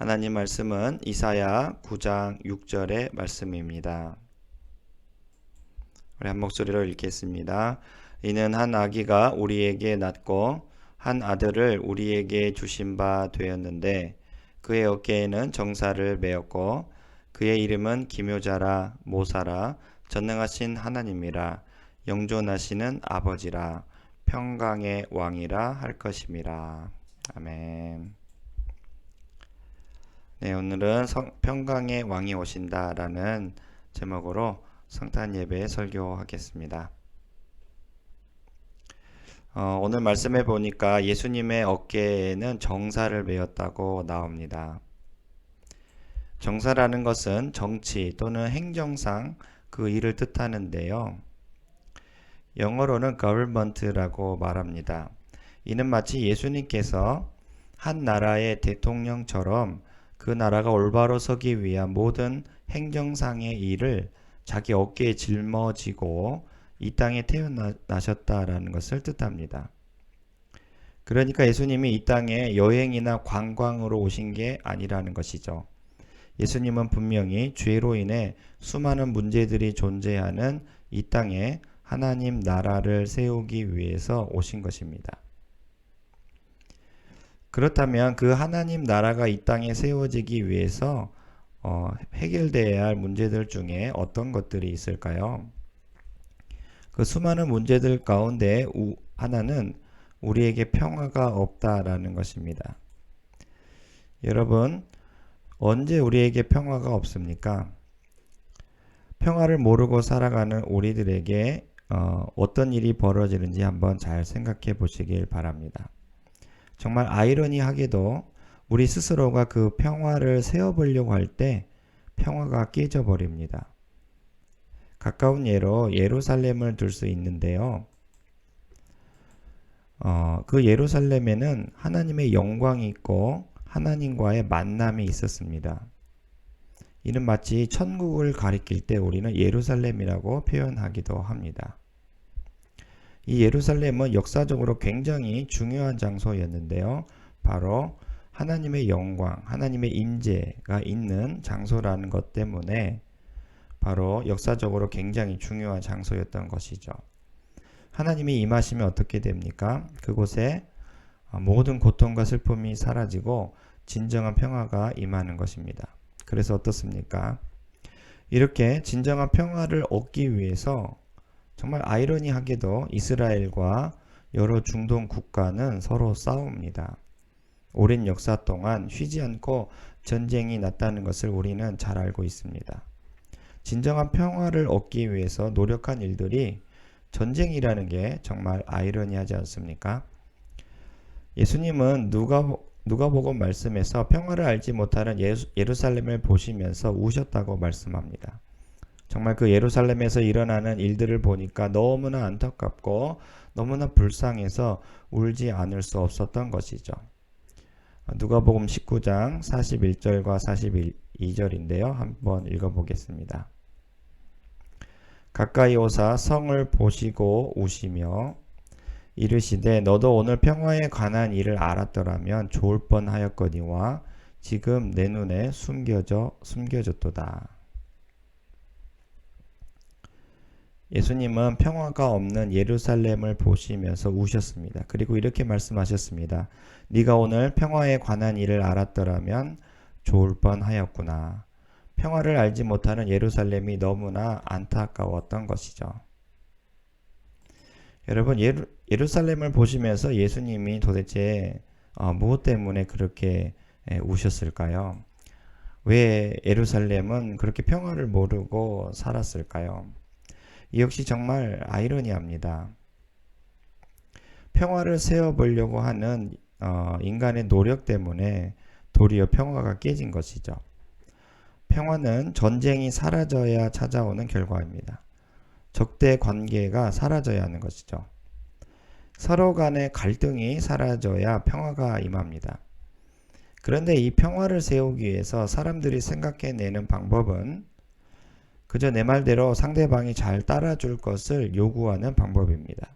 하나님 말씀은 이사야 9장 6절의 말씀입니다. 우리 한 목소리로 읽겠습니다. 이는 한 아기가 우리에게 낳고 한 아들을 우리에게 주신 바 되었는데 그의 어깨에는 정사를 메었고 그의 이름은 기묘자라 모사라 전능하신 하나님이라 영존하시는 아버지라 평강의 왕이라 할 것임이라. 아멘. 네, 오늘은 평강의 왕이 오신다라는 제목으로 성탄 예배 설교하겠습니다. 오늘 말씀해 보니까 예수님의 어깨에는 정사를 메었다고 나옵니다. 정사라는 것은 정치 또는 행정상 그 일을 뜻하는데요. 영어로는 government라고 말합니다. 이는 마치 예수님께서 한 나라의 대통령처럼 그 나라가 올바로 서기 위한 모든 행정상의 일을 자기 어깨에 짊어지고 이 땅에 태어나셨다라는 것을 뜻합니다. 그러니까 예수님이 이 땅에 여행이나 관광으로 오신 게 아니라는 것이죠. 예수님은 분명히 죄로 인해 수많은 문제들이 존재하는 이 땅에 하나님 나라를 세우기 위해서 오신 것입니다. 그렇다면 그 하나님 나라가 이 땅에 세워지기 위해서 해결되어야 할 문제들 중에 어떤 것들이 있을까요? 그 수많은 문제들 가운데 하나는 우리에게 평화가 없다라는 것입니다. 여러분, 언제 우리에게 평화가 없습니까? 평화를 모르고 살아가는 우리들에게 어떤 일이 벌어지는지 한번 잘 생각해 보시길 바랍니다. 정말 아이러니하게도 우리 스스로가 그 평화를 세워보려고 할 때 평화가 깨져버립니다. 가까운 예로 예루살렘을 들 수 있는데요. 그 예루살렘에는 하나님의 영광이 있고 하나님과의 만남이 있었습니다. 이는 마치 천국을 가리킬 때 우리는 예루살렘이라고 표현하기도 합니다. 이 예루살렘은 역사적으로 굉장히 중요한 장소였는데요. 바로 하나님의 영광, 하나님의 임재가 있는 장소라는 것 때문에 바로 역사적으로 굉장히 중요한 장소였던 것이죠. 하나님이 임하시면 어떻게 됩니까? 그곳에 모든 고통과 슬픔이 사라지고 진정한 평화가 임하는 것입니다. 그래서 어떻습니까? 이렇게 진정한 평화를 얻기 위해서 정말 아이러니하게도 이스라엘과 여러 중동 국가는 서로 싸웁니다. 오랜 역사 동안 쉬지 않고 전쟁이 났다는 것을 우리는 잘 알고 있습니다. 진정한 평화를 얻기 위해서 노력한 일들이 전쟁이라는 게 정말 아이러니하지 않습니까? 예수님은 누가복음 말씀에서 평화를 알지 못하는 예루살렘을 보시면서 우셨다고 말씀합니다. 정말 그 예루살렘에서 일어나는 일들을 보니까 너무나 안타깝고 너무나 불쌍해서 울지 않을 수 없었던 것이죠. 누가복음 19장 41절과 42절인데요. 한번 읽어보겠습니다. 가까이 오사 성을 보시고 우시며 이르시되 너도 오늘 평화에 관한 일을 알았더라면 좋을 뻔하였거니와 지금 내 눈에 숨겨졌도다. 예수님은 평화가 없는 예루살렘을 보시면서 우셨습니다. 그리고 이렇게 말씀하셨습니다. 네가 오늘 평화에 관한 일을 알았더라면 좋을 뻔하였구나. 평화를 알지 못하는 예루살렘이 너무나 안타까웠던 것이죠. 여러분, 예루살렘을 보시면서 예수님이 도대체 무엇 때문에 그렇게 우셨을까요? 왜 예루살렘은 그렇게 평화를 모르고 살았을까요? 이 역시 정말 아이러니합니다. 평화를 세워보려고 하는 인간의 노력 때문에 도리어 평화가 깨진 것이죠. 평화는 전쟁이 사라져야 찾아오는 결과입니다. 적대 관계가 사라져야 하는 것이죠. 서로 간의 갈등이 사라져야 평화가 임합니다. 그런데 이 평화를 세우기 위해서 사람들이 생각해내는 방법은 그저 내 말대로 상대방이 잘 따라줄 것을 요구하는 방법입니다.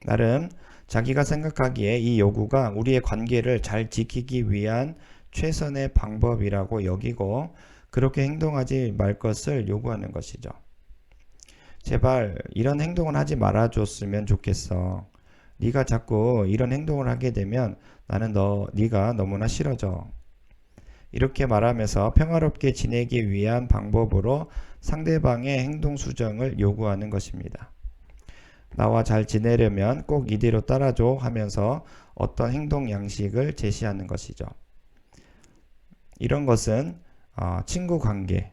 나름 자기가 생각하기에 이 요구가 우리의 관계를 잘 지키기 위한 최선의 방법이라고 여기고 그렇게 행동하지 말 것을 요구하는 것이죠. 제발 이런 행동을 하지 말아줬으면 좋겠어. 네가 자꾸 이런 행동을 하게 되면 나는 네가 너무나 싫어져. 이렇게 말하면서 평화롭게 지내기 위한 방법으로 상대방의 행동 수정을 요구하는 것입니다. 나와 잘 지내려면 꼭 이대로 따라줘 하면서 어떤 행동 양식을 제시하는 것이죠. 이런 것은 친구 관계,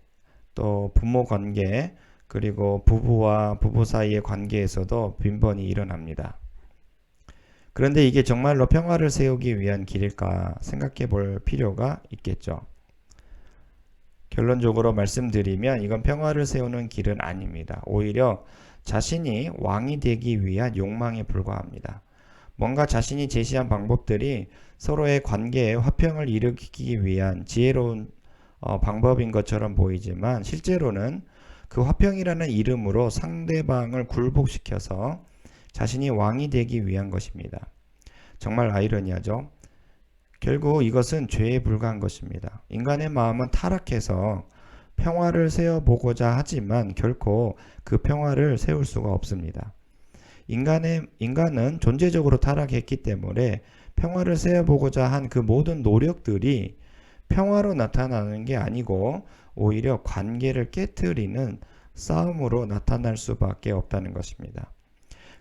또 부모 관계, 그리고 부부와 부부 사이의 관계에서도 빈번히 일어납니다. 그런데 이게 정말로 평화를 세우기 위한 길일까 생각해 볼 필요가 있겠죠. 결론적으로 말씀드리면 이건 평화를 세우는 길은 아닙니다. 오히려 자신이 왕이 되기 위한 욕망에 불과합니다. 뭔가 자신이 제시한 방법들이 서로의 관계에 화평을 일으키기 위한 지혜로운 방법인 것처럼 보이지만 실제로는 그 화평이라는 이름으로 상대방을 굴복시켜서 자신이 왕이 되기 위한 것입니다. 정말 아이러니하죠. 결국 이것은 죄에 불과한 것입니다. 인간의 마음은 타락해서 평화를 세워보고자 하지만 결코 그 평화를 세울 수가 없습니다. 인간은 존재적으로 타락했기 때문에 평화를 세워보고자 한 그 모든 노력들이 평화로 나타나는 게 아니고 오히려 관계를 깨트리는 싸움으로 나타날 수밖에 없다는 것입니다.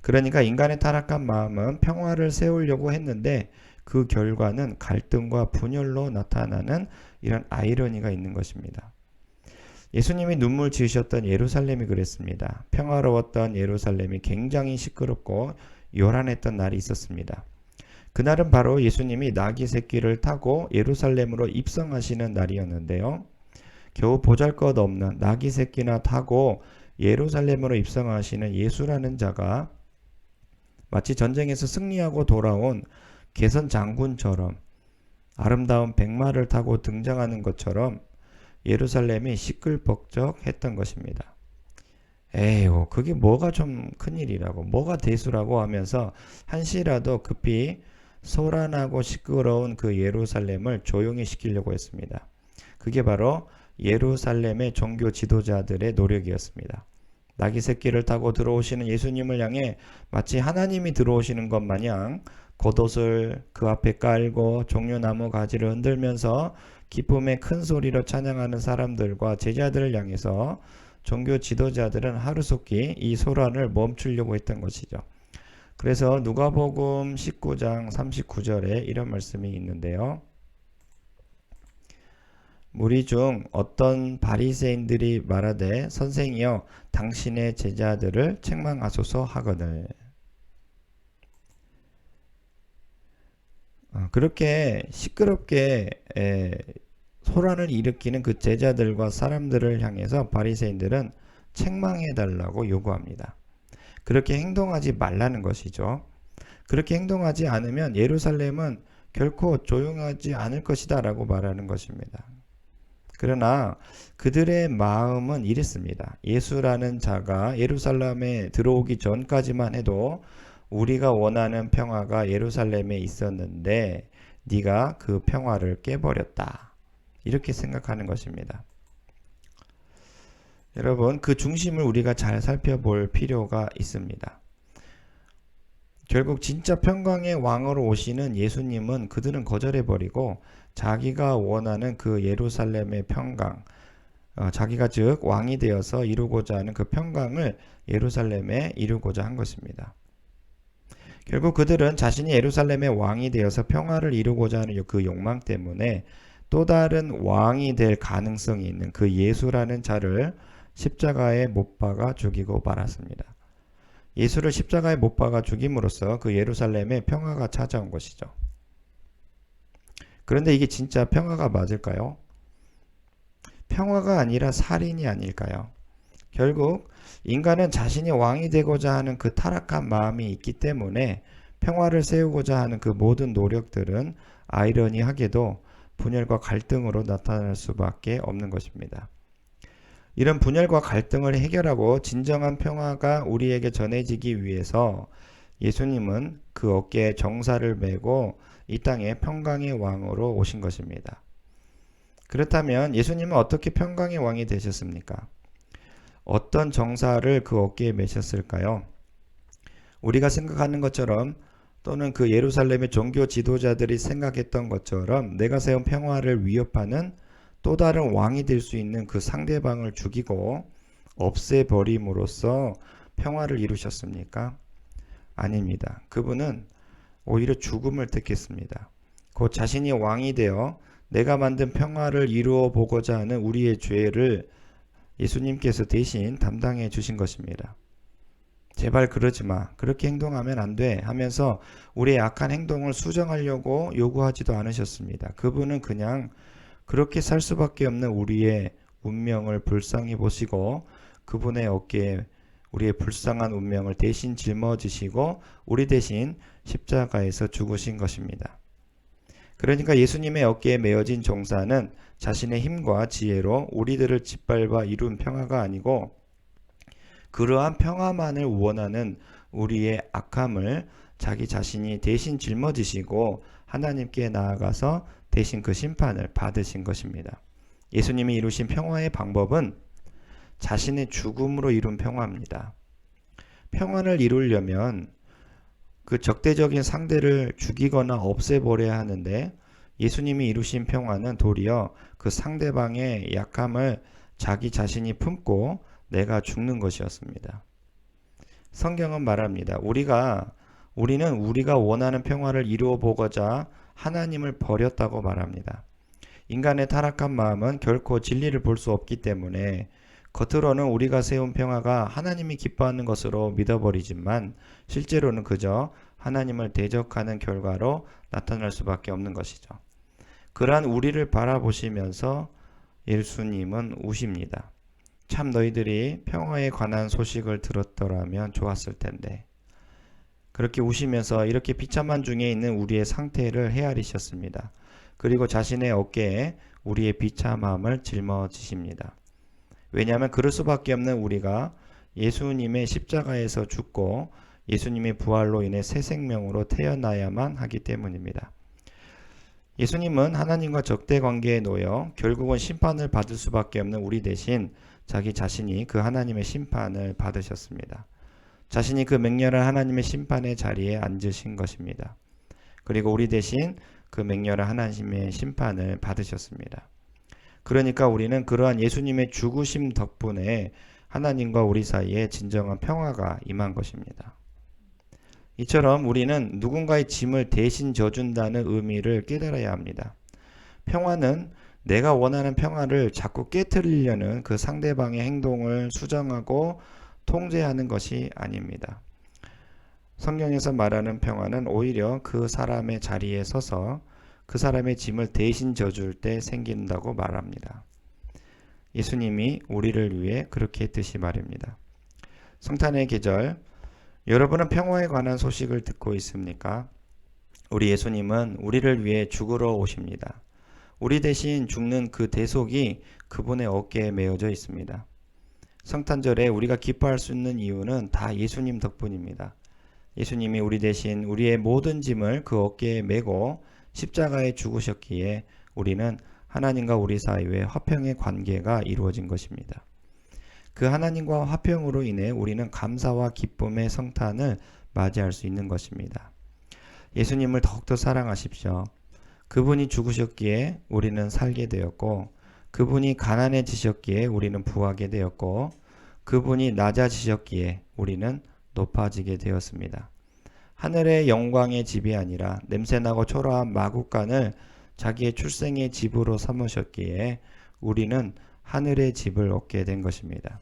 그러니까 인간의 타락한 마음은 평화를 세우려고 했는데 그 결과는 갈등과 분열로 나타나는 이런 아이러니가 있는 것입니다. 예수님이 눈물 지으셨던 예루살렘이 그랬습니다. 평화로웠던 예루살렘이 굉장히 시끄럽고 요란했던 날이 있었습니다. 그날은 바로 예수님이 나귀 새끼를 타고 예루살렘으로 입성하시는 날이었는데요. 겨우 보잘것없는 나귀 새끼나 타고 예루살렘으로 입성하시는 예수라는 자가 마치 전쟁에서 승리하고 돌아온 개선 장군처럼 아름다운 백마를 타고 등장하는 것처럼 예루살렘이 시끌벅적했던 것입니다. 에휴, 그게 뭐가 좀 큰일이라고, 뭐가 대수라고 하면서 한시라도 급히 소란하고 시끄러운 그 예루살렘을 조용히 시키려고 했습니다. 그게 바로 예루살렘의 종교 지도자들의 노력이었습니다. 나귀 새끼를 타고 들어오시는 예수님을 향해 마치 하나님이 들어오시는 것 마냥 겉옷을 그 앞에 깔고 종려나무 가지를 흔들면서 기쁨의 큰 소리로 찬양하는 사람들과 제자들을 향해서 종교 지도자들은 하루속히 이 소란을 멈추려고 했던 것이죠. 그래서 누가복음 19장 39절에 이런 말씀이 있는데요. 무리 중 어떤 바리새인들이 말하되 선생이여 당신의 제자들을 책망하소서 하거늘. 그렇게 시끄럽게 소란을 일으키는 그 제자들과 사람들을 향해서 바리새인들은 책망해달라고 요구합니다. 그렇게 행동하지 말라는 것이죠. 그렇게 행동하지 않으면 예루살렘은 결코 조용하지 않을 것이다 라고 말하는 것입니다. 그러나 그들의 마음은 이랬습니다. 예수라는 자가 예루살렘에 들어오기 전까지만 해도 우리가 원하는 평화가 예루살렘에 있었는데 네가 그 평화를 깨버렸다. 이렇게 생각하는 것입니다. 여러분, 그 중심을 우리가 잘 살펴볼 필요가 있습니다. 결국 진짜 평강의 왕으로 오시는 예수님은 그들은 거절해버리고 자기가 원하는 그 예루살렘의 평강, 자기가 즉 왕이 되어서 이루고자 하는 그 평강을 예루살렘에 이루고자 한 것입니다. 결국 그들은 자신이 예루살렘의 왕이 되어서 평화를 이루고자 하는 그 욕망 때문에 또 다른 왕이 될 가능성이 있는 그 예수라는 자를 십자가에 못 박아 죽이고 말았습니다. 예수를 십자가에 못 박아 죽임으로써 그 예루살렘에 평화가 찾아온 것이죠. 그런데 이게 진짜 평화가 맞을까요? 평화가 아니라 살인이 아닐까요? 결국 인간은 자신이 왕이 되고자 하는 그 타락한 마음이 있기 때문에 평화를 세우고자 하는 그 모든 노력들은 아이러니하게도 분열과 갈등으로 나타날 수밖에 없는 것입니다. 이런 분열과 갈등을 해결하고 진정한 평화가 우리에게 전해지기 위해서 예수님은 그 어깨에 정사를 메고 이 땅에 평강의 왕으로 오신 것입니다. 그렇다면 예수님은 어떻게 평강의 왕이 되셨습니까? 어떤 정사를 그 어깨에 매셨을까요? 우리가 생각하는 것처럼 또는 그 예루살렘의 종교 지도자들이 생각했던 것처럼 내가 세운 평화를 위협하는 또 다른 왕이 될 수 있는 그 상대방을 죽이고 없애버림으로써 평화를 이루셨습니까? 아닙니다. 그분은 오히려 죽음을 택했습니다. 곧 자신이 왕이 되어 내가 만든 평화를 이루어 보고자 하는 우리의 죄를 예수님께서 대신 담당해 주신 것입니다. 제발 그러지 마. 그렇게 행동하면 안 돼. 하면서 우리의 악한 행동을 수정하려고 요구하지도 않으셨습니다. 그분은 그냥 그렇게 살 수밖에 없는 우리의 운명을 불쌍히 보시고 그분의 어깨에 우리의 불쌍한 운명을 대신 짊어지시고 우리 대신 십자가에서 죽으신 것입니다. 그러니까 예수님의 어깨에 메어진 종사는 자신의 힘과 지혜로 우리들을 짓밟아 이룬 평화가 아니고 그러한 평화만을 원하는 우리의 악함을 자기 자신이 대신 짊어지시고 하나님께 나아가서 대신 그 심판을 받으신 것입니다. 예수님이 이루신 평화의 방법은 자신의 죽음으로 이룬 평화입니다. 평화를 이루려면 그 적대적인 상대를 죽이거나 없애버려야 하는데 예수님이 이루신 평화는 도리어 그 상대방의 약함을 자기 자신이 품고 내가 죽는 것이었습니다. 성경은 말합니다. 우리는 우리가 원하는 평화를 이루어 보고자 하나님을 버렸다고 말합니다. 인간의 타락한 마음은 결코 진리를 볼 수 없기 때문에 겉으로는 우리가 세운 평화가 하나님이 기뻐하는 것으로 믿어버리지만 실제로는 그저 하나님을 대적하는 결과로 나타날 수밖에 없는 것이죠. 그러한 우리를 바라보시면서 예수님은 우십니다. 참 너희들이 평화에 관한 소식을 들었더라면 좋았을 텐데. 그렇게 우시면서 이렇게 비참한 중에 있는 우리의 상태를 헤아리셨습니다. 그리고 자신의 어깨에 우리의 비참함을 짊어지십니다. 왜냐하면 그럴 수밖에 없는 우리가 예수님의 십자가에서 죽고 예수님의 부활로 인해 새 생명으로 태어나야만 하기 때문입니다. 예수님은 하나님과 적대 관계에 놓여 결국은 심판을 받을 수밖에 없는 우리 대신 자기 자신이 그 하나님의 심판을 받으셨습니다. 자신이 그 맹렬한 하나님의 심판의 자리에 앉으신 것입니다. 그리고 우리 대신 그 맹렬한 하나님의 심판을 받으셨습니다. 그러니까 우리는 그러한 예수님의 죽으심 덕분에 하나님과 우리 사이에 진정한 평화가 임한 것입니다. 이처럼 우리는 누군가의 짐을 대신 져준다는 의미를 깨달아야 합니다. 평화는 내가 원하는 평화를 자꾸 깨트리려는 그 상대방의 행동을 수정하고 통제하는 것이 아닙니다. 성경에서 말하는 평화는 오히려 그 사람의 자리에 서서 그 사람의 짐을 대신 져줄 때 생긴다고 말합니다. 예수님이 우리를 위해 그렇게 했듯이 말입니다. 성탄의 계절, 여러분은 평화에 관한 소식을 듣고 있습니까? 우리 예수님은 우리를 위해 죽으러 오십니다. 우리 대신 죽는 그 대속이 그분의 어깨에 메어져 있습니다. 성탄절에 우리가 기뻐할 수 있는 이유는 다 예수님 덕분입니다. 예수님이 우리 대신 우리의 모든 짐을 그 어깨에 메고 십자가에 죽으셨기에 우리는 하나님과 우리 사이의 화평의 관계가 이루어진 것입니다. 그 하나님과 화평으로 인해 우리는 감사와 기쁨의 성탄을 맞이할 수 있는 것입니다. 예수님을 더욱더 사랑하십시오. 그분이 죽으셨기에 우리는 살게 되었고 그분이 가난해지셨기에 우리는 부하게 되었고 그분이 낮아지셨기에 우리는 높아지게 되었습니다. 하늘의 영광의 집이 아니라 냄새나고 초라한 마국간을 자기의 출생의 집으로 삼으셨기에 우리는 하늘의 집을 얻게 된 것입니다.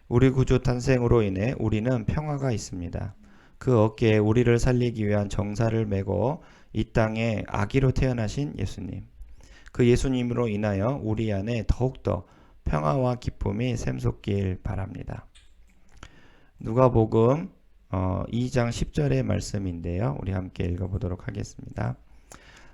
우리 구주 탄생으로 인해 우리는 평화가 있습니다. 그 어깨에 우리를 살리기 위한 정사를 메고 이 땅에 아기로 태어나신 예수님. 그 예수님으로 인하여 우리 안에 더욱더 평화와 기쁨이 샘솟길 바랍니다. 누가복음 2장 10절의 말씀인데요. 우리 함께 읽어보도록 하겠습니다.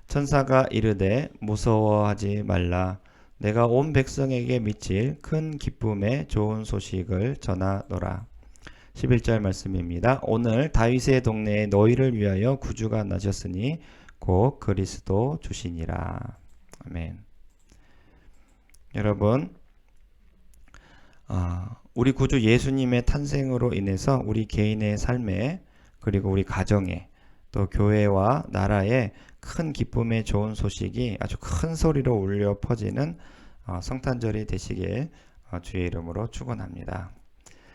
천사가 이르되 무서워하지 말라. 내가 온 백성에게 미칠 큰 기쁨의 좋은 소식을 전하노라. 11절 말씀입니다. 오늘 다윗의 동네에 너희를 위하여 구주가 나셨으니 곧 그리스도 주시니라. 아멘. 여러분, 우리 구주 예수님의 탄생으로 인해서 우리 개인의 삶에 그리고 우리 가정에 또 교회와 나라에 큰 기쁨의 좋은 소식이 아주 큰 소리로 울려 퍼지는 성탄절이 되시길 주의 이름으로 축원합니다.